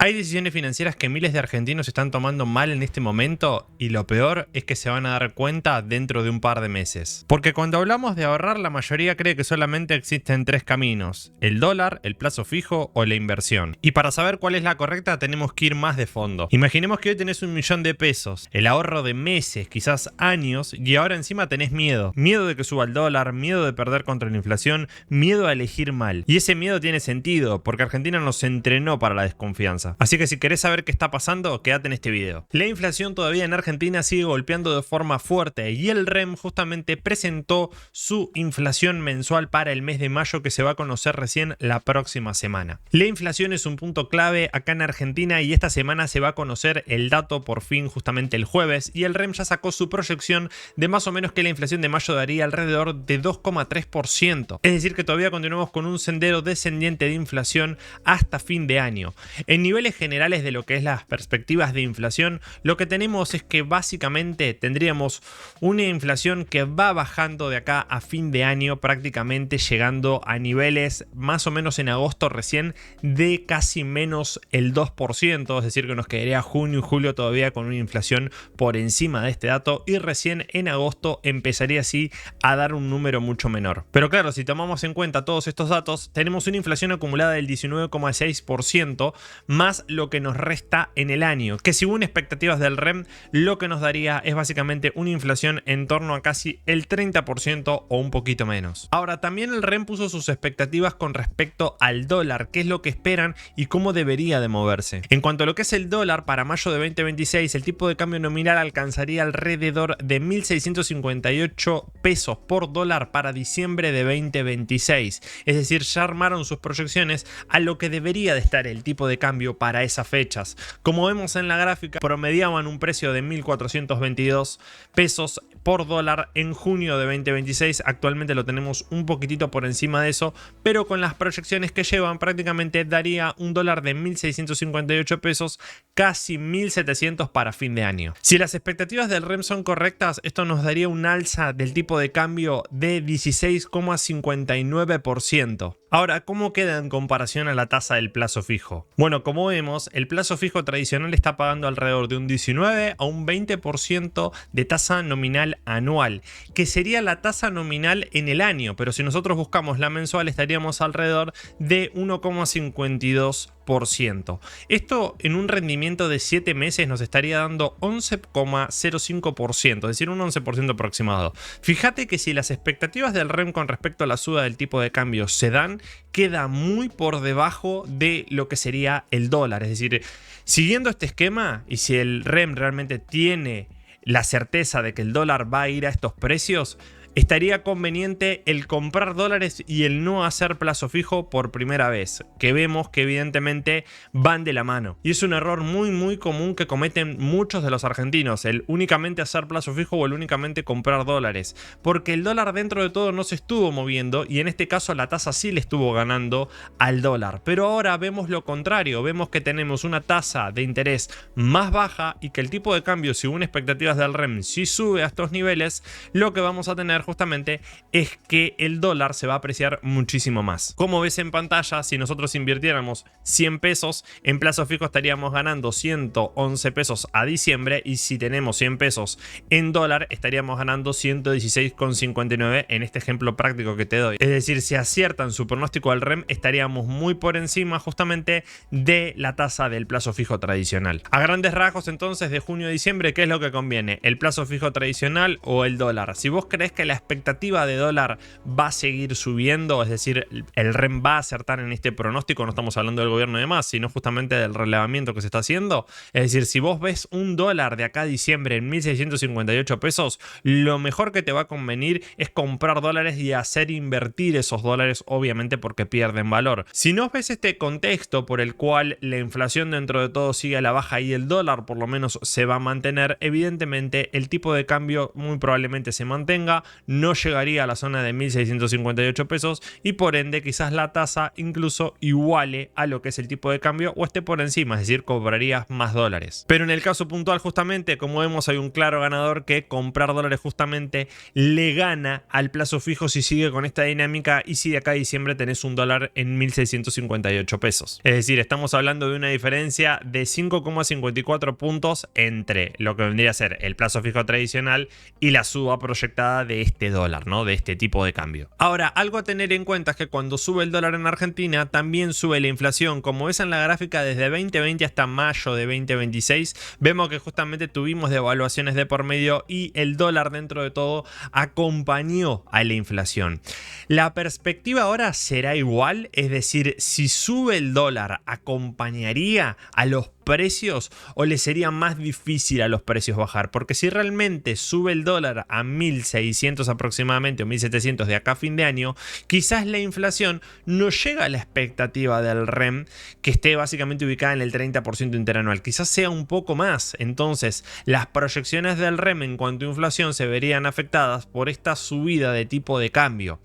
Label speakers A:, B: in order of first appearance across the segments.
A: Hay decisiones financieras que miles de argentinos están tomando mal en este momento y lo peor es que se van a dar cuenta dentro de un par de meses. Porque cuando hablamos de ahorrar, la mayoría cree que solamente existen tres caminos: el dólar, el plazo fijo o la inversión. Y para saber cuál es la correcta tenemos que ir más de fondo. Imaginemos que hoy tenés 1.000.000 de pesos, el ahorro de meses, quizás años, y ahora encima tenés miedo. Miedo de que suba el dólar, miedo de perder contra la inflación, miedo a elegir mal. Y ese miedo tiene sentido porque Argentina nos entrenó para la desconfianza. Así que si querés saber qué está pasando, quédate en este video. La inflación todavía en Argentina sigue golpeando de forma fuerte y el REM justamente presentó su inflación mensual para el mes de mayo, que se va a conocer recién la próxima semana. La inflación es un punto clave acá en Argentina y esta semana se va a conocer el dato por fin justamente el jueves, y el REM ya sacó su proyección de más o menos que la inflación de mayo daría alrededor de 2,3%. Es decir que todavía continuamos con un sendero descendiente de inflación hasta fin de año. En niveles generales de lo que es las perspectivas de inflación, lo que tenemos es que básicamente tendríamos una inflación que va bajando de acá a fin de año, prácticamente llegando a niveles más o menos en agosto recién de casi menos el 2%, es decir que nos quedaría junio y julio todavía con una inflación por encima de este dato, y recién en agosto empezaría así a dar un número mucho menor. Pero claro, si tomamos en cuenta todos estos datos, tenemos una inflación acumulada del 19,6% más lo que nos resta en el año, que según expectativas del REM lo que nos daría es básicamente una inflación en torno a casi el 30% o un poquito menos. Ahora, también el REM puso sus expectativas con respecto al dólar, qué es lo que esperan y cómo debería de moverse. En cuanto a lo que es el dólar, para mayo de 2026 el tipo de cambio nominal alcanzaría alrededor de 1.658 pesos por dólar para diciembre de 2026, es decir, ya armaron sus proyecciones a lo que debería de estar el tipo de cambio para esas fechas. Como vemos en la gráfica, promediaban un precio de 1.422 pesos por dólar en junio de 2026. Actualmente lo tenemos un poquitito por encima de eso, pero con las proyecciones que llevan prácticamente daría un dólar de 1.658 pesos, casi 1.700 para fin de año. Si las expectativas del REM son correctas, esto nos daría un alza del tipo de cambio de 16,59%. Ahora, ¿cómo queda en comparación a la tasa del plazo fijo? Bueno, como vemos, el plazo fijo tradicional está pagando alrededor de un 19 a un 20% de tasa nominal anual, que sería la tasa nominal en el año, pero si nosotros buscamos la mensual estaríamos alrededor de 1,52%. Esto en un rendimiento de 7 meses nos estaría dando 11,05%, es decir, un 11% aproximado. Fíjate que si las expectativas del REM con respecto a la suba del tipo de cambio se dan, queda muy por debajo de lo que sería el dólar. Es decir, siguiendo este esquema, y si el REM realmente tiene la certeza de que el dólar va a ir a estos precios, estaría conveniente el comprar dólares y el no hacer plazo fijo por primera vez, que vemos que evidentemente van de la mano. Y es un error muy común que cometen muchos de los argentinos, el únicamente hacer plazo fijo o el únicamente comprar dólares, porque el dólar dentro de todo no se estuvo moviendo y en este caso la tasa sí le estuvo ganando al dólar. Pero ahora vemos lo contrario, vemos que tenemos una tasa de interés más baja y que el tipo de cambio, según expectativas del REM, si sube a estos niveles, lo que vamos a tener justamente es que el dólar se va a apreciar muchísimo más. Como ves en pantalla, si nosotros invirtiéramos 100 pesos en plazo fijo estaríamos ganando 111 pesos a diciembre, y si tenemos 100 pesos en dólar estaríamos ganando 116,59 en este ejemplo práctico que te doy. Es decir, si aciertan su pronóstico al REM estaríamos muy por encima justamente de la tasa del plazo fijo tradicional. A grandes rasgos entonces, de junio a diciembre, ¿qué es lo que conviene? ¿El plazo fijo tradicional o el dólar? Si vos crees que la expectativa de dólar va a seguir subiendo, es decir, el REM va a acertar en este pronóstico, no estamos hablando del gobierno y demás, sino justamente del relevamiento que se está haciendo. Es decir, si vos ves un dólar de acá a diciembre en 1.658 pesos, lo mejor que te va a convenir es comprar dólares y hacer invertir esos dólares, obviamente porque pierden valor. Si no ves este contexto por el cual la inflación dentro de todo sigue a la baja y el dólar por lo menos se va a mantener, evidentemente el tipo de cambio muy probablemente se mantenga, no llegaría a la zona de 1.658 pesos y por ende quizás la tasa incluso iguale a lo que es el tipo de cambio o esté por encima, es decir, cobrarías más dólares. Pero en el caso puntual justamente, como vemos, hay un claro ganador que comprar dólares justamente le gana al plazo fijo si sigue con esta dinámica y si de acá a diciembre tenés un dólar en 1.658 pesos. Es decir, estamos hablando de una diferencia de 5,54 puntos entre lo que vendría a ser el plazo fijo tradicional y la suba proyectada de este dólar, ¿no? De este tipo de cambio. Ahora, algo a tener en cuenta es que cuando sube el dólar en Argentina, también sube la inflación. Como ves en la gráfica, desde 2020 hasta mayo de 2026, vemos que justamente tuvimos devaluaciones de por medio y el dólar dentro de todo acompañó a la inflación. La perspectiva ahora será igual, es decir, si sube el dólar, ¿acompañaría a los precios o le sería más difícil a los precios bajar? Porque si realmente sube el dólar a 1.600 aproximadamente o 1.700 de acá a fin de año, quizás la inflación no llega a la expectativa del REM, que esté básicamente ubicada en el 30% interanual, quizás sea un poco más. Entonces las proyecciones del REM en cuanto a inflación se verían afectadas por esta subida de tipo de cambio.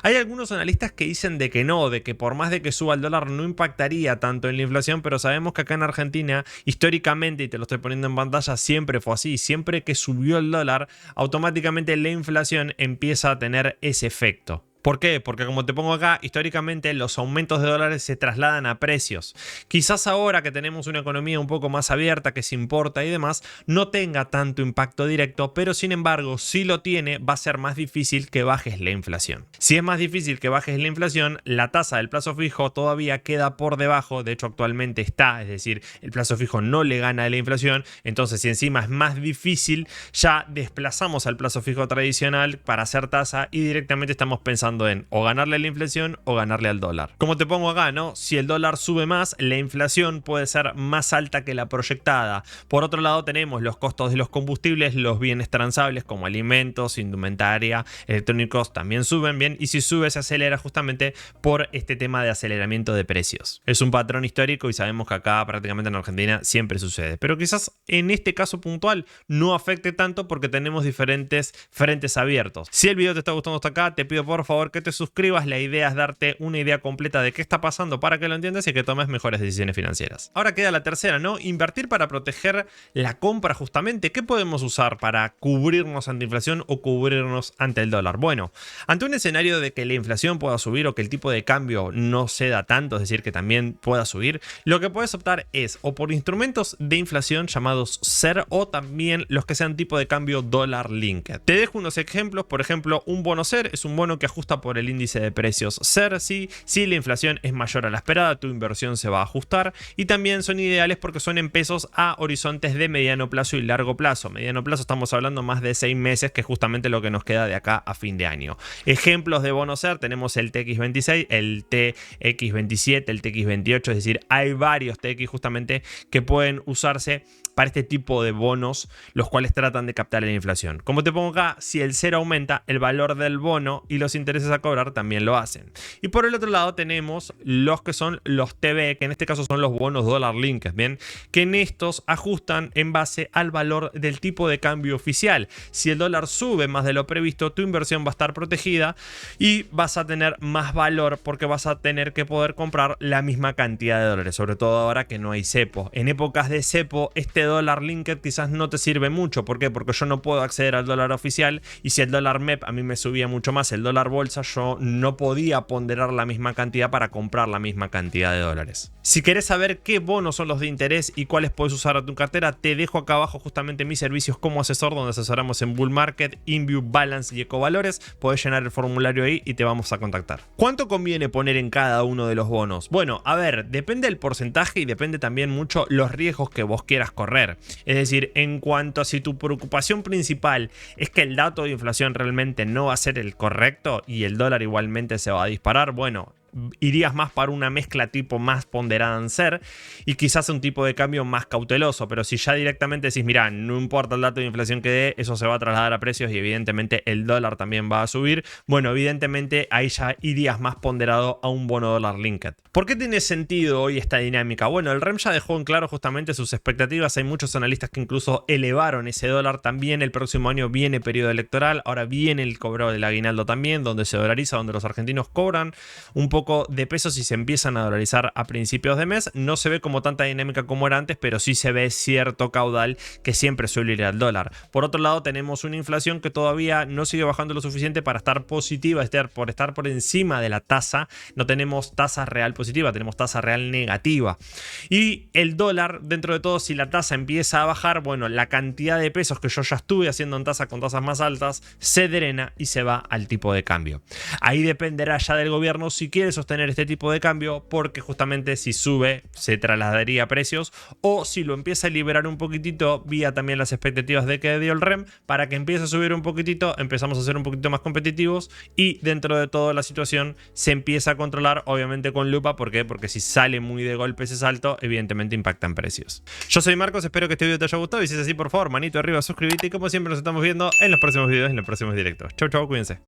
A: Hay algunos analistas que dicen de que no, de que por más de que suba el dólar no impactaría tanto en la inflación, pero sabemos que acá en Argentina históricamente, y te lo estoy poniendo en pantalla, siempre fue así. Siempre que subió el dólar, automáticamente la inflación empieza a tener ese efecto. ¿Por qué? Porque como te pongo acá, históricamente los aumentos de dólares se trasladan a precios. Quizás ahora que tenemos una economía un poco más abierta, que se importa y demás, no tenga tanto impacto directo, pero sin embargo, si lo tiene, va a ser más difícil que bajes la inflación. Si es más difícil que bajes la inflación, la tasa del plazo fijo todavía queda por debajo, de hecho actualmente está, es decir, el plazo fijo no le gana a la inflación, entonces si encima es más difícil, ya desplazamos al plazo fijo tradicional para hacer tasa y directamente estamos pensando en o ganarle a la inflación o ganarle al dólar. Como te pongo acá, ¿no? Si el dólar sube más, la inflación puede ser más alta que la proyectada. Por otro lado, tenemos los costos de los combustibles, los bienes transables como alimentos, indumentaria, electrónicos también suben bien, y si sube se acelera justamente por este tema de aceleramiento de precios. Es un patrón histórico y sabemos que acá prácticamente en Argentina siempre sucede, pero quizás en este caso puntual no afecte tanto porque tenemos diferentes frentes abiertos. Si el video te está gustando hasta acá, te pido por favor que te suscribas. La idea es darte una idea completa de qué está pasando para que lo entiendas y que tomes mejores decisiones financieras. Ahora queda la tercera, ¿no? Invertir para proteger la compra justamente. ¿Qué podemos usar para cubrirnos ante inflación o cubrirnos ante el dólar? Bueno, ante un escenario de que la inflación pueda subir o que el tipo de cambio no ceda tanto, es decir, que también pueda subir, lo que puedes optar es o por instrumentos de inflación llamados SER o también los que sean tipo de cambio dólar linked. Te dejo unos ejemplos. Por ejemplo, un bono SER es un bono que ajusta por el índice de precios SER. Si la inflación es mayor a la esperada, tu inversión se va a ajustar, y también son ideales porque son en pesos a horizontes de mediano plazo y largo plazo. Mediano plazo estamos hablando más de 6 meses, que es justamente lo que nos queda de acá a fin de año. Ejemplos de bonos SER tenemos el TX26, el TX27, el TX28, es decir, hay varios TX justamente que pueden usarse para este tipo de bonos, los cuales tratan de captar la inflación. Como te pongo acá, si el SER aumenta, el valor del bono y los intereses a cobrar también lo hacen. Y por el otro lado tenemos los que son los TB, que en este caso son los bonos dólar linked, ¿bien? Que en estos ajustan en base al valor del tipo de cambio oficial. Si el dólar sube más de lo previsto, tu inversión va a estar protegida y vas a tener más valor porque vas a tener que poder comprar la misma cantidad de dólares, sobre todo ahora que no hay cepo. En épocas de cepo, este dólar linked quizás no te sirve mucho. ¿Por qué? Porque yo no puedo acceder al dólar oficial, y si el dólar MEP a mí me subía mucho más el dólar bolsa, yo no podía ponderar la misma cantidad para comprar la misma cantidad de dólares. Si querés saber qué bonos son los de interés y cuáles puedes usar a tu cartera, te dejo acá abajo justamente mis servicios como asesor, donde asesoramos en Bull Market, Inview, Balance y Ecovalores. Podés llenar el formulario ahí y te vamos a contactar. ¿Cuánto conviene poner en cada uno de los bonos? Bueno, a ver, depende del porcentaje y depende también mucho los riesgos que vos quieras correr. Es decir, en cuanto a si tu preocupación principal es que el dato de inflación realmente no va a ser el correcto y el dólar igualmente se va a disparar, bueno, irías más para una mezcla tipo más ponderada en ser y quizás un tipo de cambio más cauteloso. Pero si ya directamente decís, mira, no importa el dato de inflación que dé, eso se va a trasladar a precios y evidentemente el dólar también va a subir, bueno, evidentemente ahí ya irías más ponderado a un bono dólar linked. ¿Por qué tiene sentido hoy esta dinámica? Bueno, el REM ya dejó en claro justamente sus expectativas. Hay muchos analistas que incluso elevaron ese dólar. También el próximo año viene periodo electoral, ahora viene el cobro del aguinaldo también, donde se dolariza, donde los argentinos cobran un poco de pesos y se empiezan a dolarizar a principios de mes. No se ve como tanta dinámica como era antes, pero sí se ve cierto caudal que siempre suele ir al dólar. Por otro lado, tenemos una inflación que todavía no sigue bajando lo suficiente para estar positiva, por estar por encima de la tasa. No tenemos tasa real positiva, tenemos tasa real negativa. Y el dólar, dentro de todo, si la tasa empieza a bajar, bueno, la cantidad de pesos que yo ya estuve haciendo en tasa con tasas más altas se drena y se va al tipo de cambio. Ahí dependerá ya del gobierno si quiere sostener este tipo de cambio, porque justamente si sube se trasladaría a precios, o si lo empieza a liberar un poquitito vía también las expectativas de que dio el REM, para que empiece a subir un poquitito, empezamos a ser un poquito más competitivos y dentro de toda la situación se empieza a controlar, obviamente con lupa. ¿Por qué? Porque si sale muy de golpe ese salto, evidentemente impacta en precios. Yo soy Marcos, espero que este video te haya gustado y si es así, por favor, manito arriba, suscríbete y como siempre nos estamos viendo en los próximos videos, en los próximos directos. Chau, chau, cuídense.